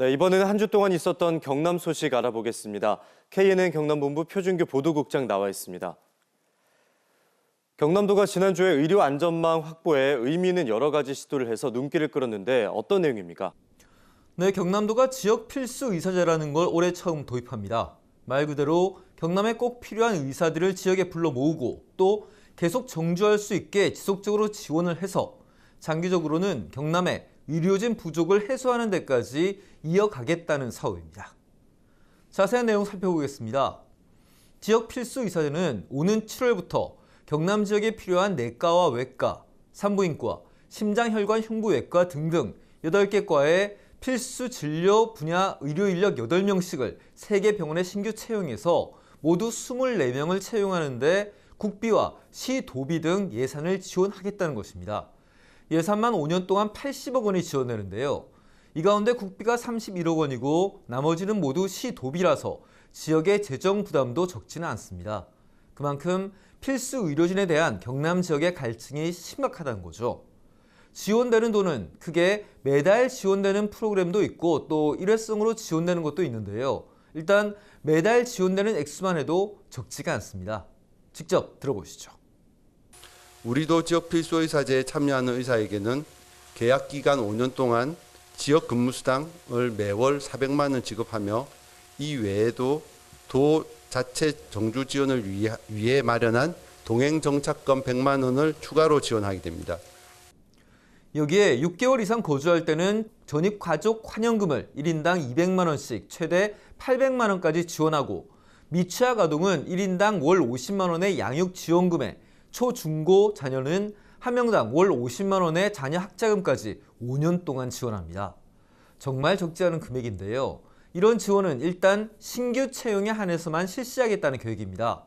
네, 이번에는 한 주 동안 있었던 경남 소식 알아보겠습니다. KNN 경남본부 표준규 보도국장 나와 있습니다. 경남도가 지난주에 의료 안전망 확보에 의미 있는 여러 가지 시도를 해서 눈길을 끌었는데 어떤 내용입니까? 네, 경남도가 지역 필수 의사제라는 걸 올해 처음 도입합니다. 말 그대로 경남에 꼭 필요한 의사들을 지역에 불러 모으고 또 계속 정주할 수 있게 지속적으로 지원을 해서 장기적으로는 경남의 의료진 부족을 해소하는 데까지 이어가겠다는 사업입니다. 자세한 내용 살펴보겠습니다. 지역 필수 의사제는 오는 7월부터 경남 지역에 필요한 내과와 외과, 산부인과, 심장혈관 흉부외과 등등 8개 과의 필수 진료 분야 의료 인력 8명씩을 3개 병원에 신규 채용해서 모두 24명을 채용하는 데 국비와 시, 도비 등 예산을 지원하겠다는 것입니다. 예산만 5년 동안 80억 원이 지원되는데요. 이 가운데 국비가 31억 원이고 나머지는 모두 시, 도비라서 지역의 재정 부담도 적지는 않습니다. 그만큼 필수 의료진에 대한 경남 지역의 갈증이 심각하다는 거죠. 지원되는 돈은 크게 매달 지원되는 프로그램도 있고 또 일회성으로 지원되는 것도 있는데요. 일단 매달 지원되는 액수만 해도 적지가 않습니다. 직접 들어보시죠. 우리도 지역 필수의사제에 참여하는 의사에게는 계약 기간 5년 동안 지역 근무수당을 매월 400만 원 지급하며 이 외에도 도 자체 정주 지원을 위해 마련한 동행정착금 100만 원을 추가로 지원하게 됩니다. 여기에 6개월 이상 거주할 때는 전입가족 환영금을 1인당 200만 원씩 최대 800만 원까지 지원하고 미취학 아동은 1인당 월 50만 원의 양육지원금에 초, 중고 자녀는 한 명당 월 50만 원의 자녀 학자금까지 5년 동안 지원합니다. 정말 적지 않은 금액인데요. 이런 지원은 일단 신규 채용에 한해서만 실시하겠다는 계획입니다.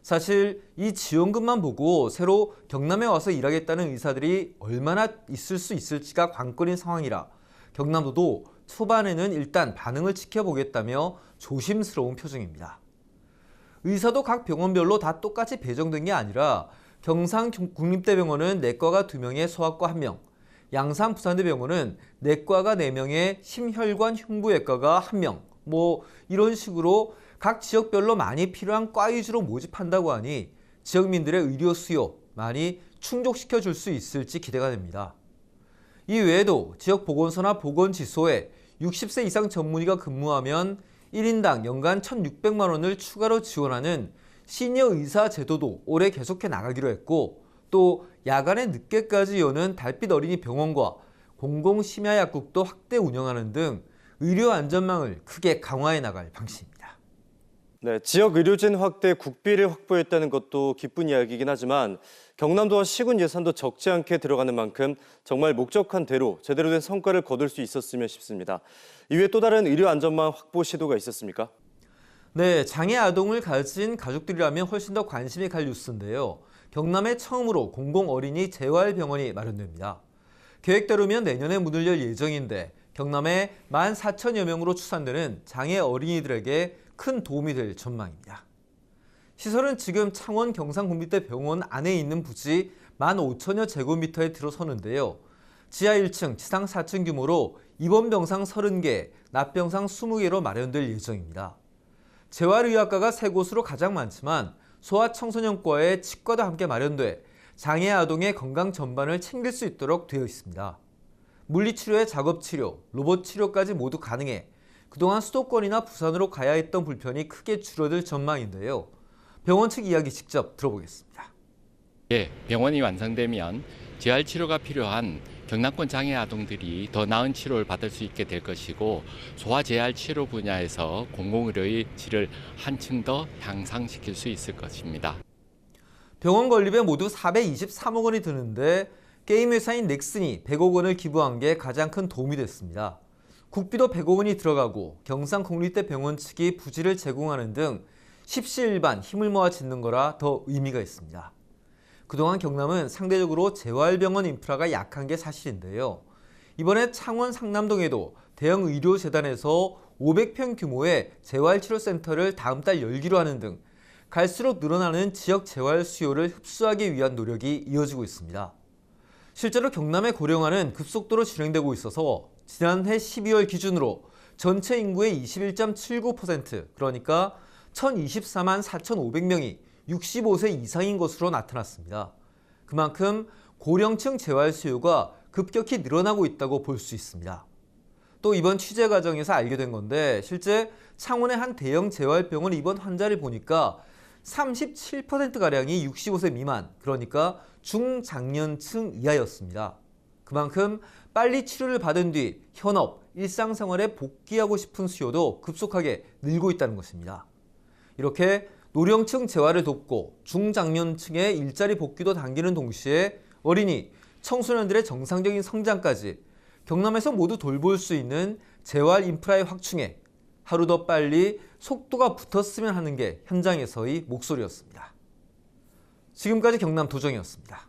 사실 이 지원금만 보고 새로 경남에 와서 일하겠다는 의사들이 얼마나 있을 수 있을지가 관건인 상황이라 경남도도 초반에는 일단 반응을 지켜보겠다며 조심스러운 표정입니다. 의사도 각 병원별로 다 똑같이 배정된 게 아니라 경상국립대병원은 내과가 2명에 소아과 1명, 양산부산대병원은 내과가 4명에 심혈관 흉부외과가 1명, 이런 식으로 각 지역별로 많이 필요한 과 위주로 모집한다고 하니 지역민들의 의료 수요 많이 충족시켜 줄 수 있을지 기대가 됩니다. 이 외에도 지역 보건소나 보건지소에 60세 이상 전문의가 근무하면 1인당 연간 1,600만 원을 추가로 지원하는 시니어 의사 제도도 올해 계속해 나가기로 했고 또 야간에 늦게까지 여는 달빛 어린이 병원과 공공심야약국도 확대 운영하는 등 의료 안전망을 크게 강화해 나갈 방침입니다. 네, 지역 의료진 확대 국비를 확보했다는 것도 기쁜 이야기이긴 하지만 경남도와 시군 예산도 적지 않게 들어가는 만큼 정말 목적한 대로 제대로 된 성과를 거둘 수 있었으면 싶습니다. 이외에 또 다른 의료 안전망 확보 시도가 있었습니까? 네, 장애 아동을 가진 가족들이라면 훨씬 더 관심이 갈 뉴스인데요. 경남에 처음으로 공공어린이 재활병원이 마련됩니다. 계획대로면 내년에 문을 열 예정인데 경남에 14,000여 명으로 추산되는 장애 어린이들에게 큰 도움이 될 전망입니다. 시설은 지금 창원 경상국립대병원 안에 있는 부지 15,000여 제곱미터에 들어서는데요. 지하 1층, 지상 4층 규모로 입원병상 30개, 납병상 20개로 마련될 예정입니다. 재활의학과가 3곳으로 가장 많지만 소아청소년과에 치과도 함께 마련돼 장애 아동의 건강 전반을 챙길 수 있도록 되어 있습니다. 물리치료에 작업치료, 로봇치료까지 모두 가능해 그동안 수도권이나 부산으로 가야 했던 불편이 크게 줄어들 전망인데요. 병원 측 이야기 직접 들어보겠습니다. 병원이 완성되면 재활치료가 필요한 경남권 장애 아동들이 더 나은 치료를 받을 수 있게 될 것이고 소아재활치료 분야에서 공공의료의 질을 한층 더 향상시킬 수 있을 것입니다. 병원 건립에 모두 423억 원이 드는데 게임 회사인 넥슨이 100억 원을 기부한 게 가장 큰 도움이 됐습니다. 국비도 100억 원이 들어가고 경상국립대병원 측이 부지를 제공하는 등 십시일반 힘을 모아 짓는 거라 더 의미가 있습니다. 그동안 경남은 상대적으로 재활병원 인프라가 약한 게 사실인데요. 이번에 창원 상남동에도 대형 의료재단에서 500평 규모의 재활치료센터를 다음 달 열기로 하는 등 갈수록 늘어나는 지역 재활 수요를 흡수하기 위한 노력이 이어지고 있습니다. 실제로 경남의 고령화는 급속도로 진행되고 있어서 지난해 12월 기준으로 전체 인구의 21.79%, 그러니까 1024만 4,500명이 65세 이상인 것으로 나타났습니다. 그만큼 고령층 재활 수요가 급격히 늘어나고 있다고 볼 수 있습니다. 또 이번 취재 과정에서 알게 된 건데 실제 창원의 한 대형 재활병원 입원 환자를 보니까 37%가량이 65세 미만, 그러니까 중장년층 이하였습니다. 그만큼 빨리 치료를 받은 뒤 현업, 일상생활에 복귀하고 싶은 수요도 급속하게 늘고 있다는 것입니다. 이렇게 노령층 재활을 돕고 중장년층의 일자리 복귀도 당기는 동시에 어린이, 청소년들의 정상적인 성장까지 경남에서 모두 돌볼 수 있는 재활 인프라의 확충에 하루 더 빨리 속도가 붙었으면 하는 게 현장에서의 목소리였습니다. 지금까지 경남 도정이었습니다.